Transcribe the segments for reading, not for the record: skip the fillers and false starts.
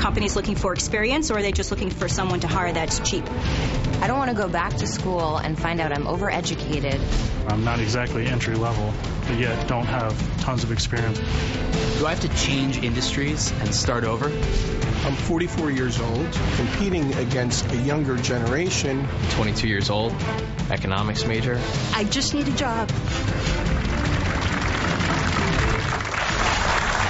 companies looking for experience, or are they just looking for someone to hire that's cheap? I don't want to go back to school and find out I'm overeducated. I'm not exactly entry level, but yet don't have tons of experience. Do I have to change industries and start over? I'm 44 years old, competing against a younger generation. 22 years old, economics major. I just need a job.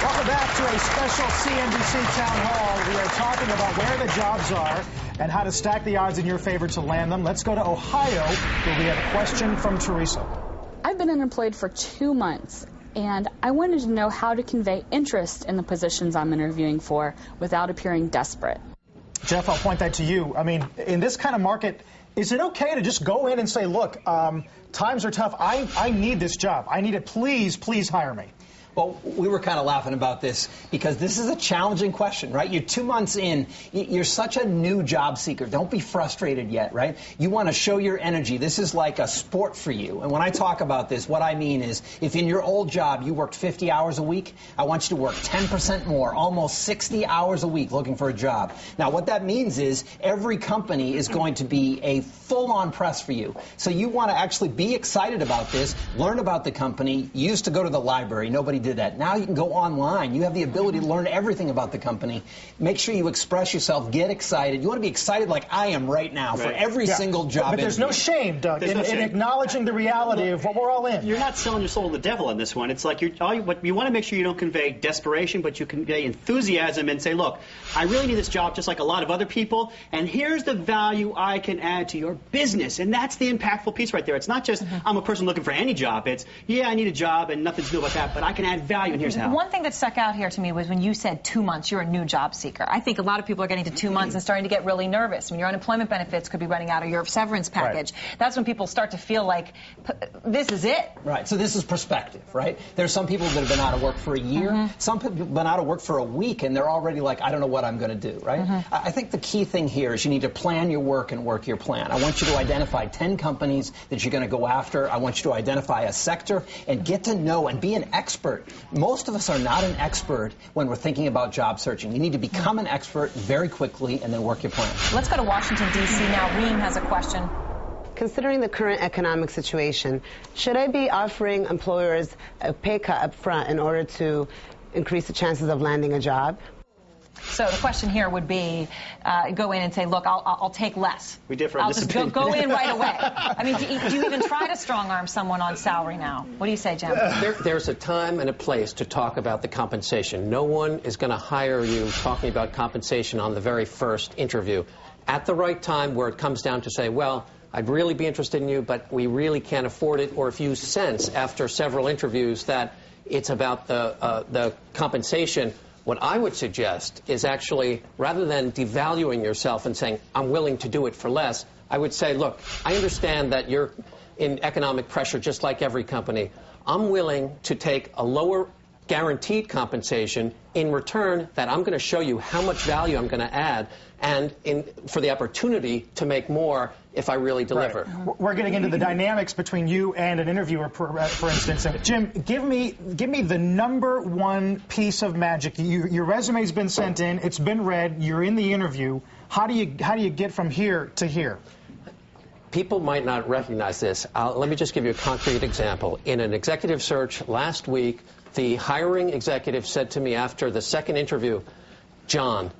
Welcome back to a special CNBC Town Hall. We are talking about where the jobs are and how to stack the odds in your favor to land them. Let's go to Ohio, where we have a question from Teresa. I've been unemployed for 2 months, and I wanted to know how to convey interest in the positions I'm interviewing for without appearing desperate. Jeff, I'll point that to you. I mean, in this kind of market, is it okay to just go in and say, look, times are tough. I need this job. I need it. Please, please hire me. Well, we were kind of laughing about this because this is a challenging question, right? You're 2 months in. You're such a new job seeker. Don't be frustrated yet, right? You want to show your energy. This is like a sport for you. And when I talk about this, what I mean is if in your old job you worked 50 hours a week, I want you to work 10% more, almost 60 hours a week looking for a job. Now, what that means is every company is going to be a full-on press for you. So you want to actually be excited about this, learn about the company. You used to go to the library. Nobody did that. Now you can go online. You have the ability to learn everything about the company. Make sure you express yourself. Get excited. You want to be excited like I am right now for every single job. But there's no shame, Doug, in acknowledging the reality of what we're all in. You're not selling your soul to the devil in this one. It's like you want to make sure you don't convey desperation, but you convey enthusiasm and say, look, I really need this job just like a lot of other people, and here's the value I can add to your business. And that's the impactful piece right there. It's not just I'm a person looking for any job. It's, yeah, I need a job and nothing to do about that, but I can add value, and here's how. One thing that stuck out here to me was when you said 2 months, you're a new job seeker. I think a lot of people are getting to 2 months and starting to get really nervous. When your unemployment benefits could be running out or your severance package. Right. That's when people start to feel like this is it. Right. So this is perspective, right? There's some people that have been out of work for a year. Some people have been out of work for a week, and they're already like, I don't know what I'm going to do, right? I think the key thing here is you need to plan your work and work your plan. I want you to identify 10 companies that you're going to go after. I want you to identify a sector and get to know and be an expert. Most of us are not an expert when we're thinking about job searching. You need to become an expert very quickly and then work your plan. Let's go to Washington, D.C. now. Reem has a question. Considering the current economic situation, should I be offering employers a pay cut up front in order to increase the chances of landing a job? So the question here would be, go in and say, look, I'll take less. We differ on I'll this just opinion. go in right away. I mean, do you even try to strong-arm someone on salary now? What do you say, Jim? There's a time and a place to talk about the compensation. No one is going to hire you talking about compensation on the very first interview. At the right time where it comes down to say, well, I'd really be interested in you, but we really can't afford it, or if you sense after several interviews that it's about the compensation, what I would suggest is actually, rather than devaluing yourself and saying, I'm willing to do it for less, I would say, look, I understand that you're in economic pressure just like every company. I'm willing to take a lower guaranteed compensation in return that I'm going to show you how much value I'm going to add and for the opportunity to make more if I really deliver. Right. We're getting into the dynamics between you and an interviewer, for instance. Jim, give me the #1 piece of magic. Your resume's been sent in, it's been read, you're in the interview. How do you get from here to here? People might not recognize this. Let me just give you a concrete example. In an executive search last week, the hiring executive said to me after the second interview, John,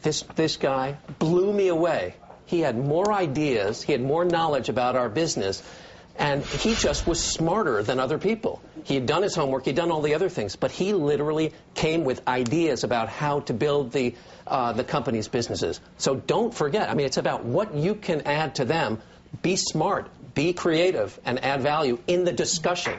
this guy blew me away. He had more ideas, he had more knowledge about our business, and he just was smarter than other people. He had done his homework, he'd done all the other things, but he literally came with ideas about how to build the company's businesses. So don't forget, I mean, it's about what you can add to them. Be smart, be creative, and add value in the discussion.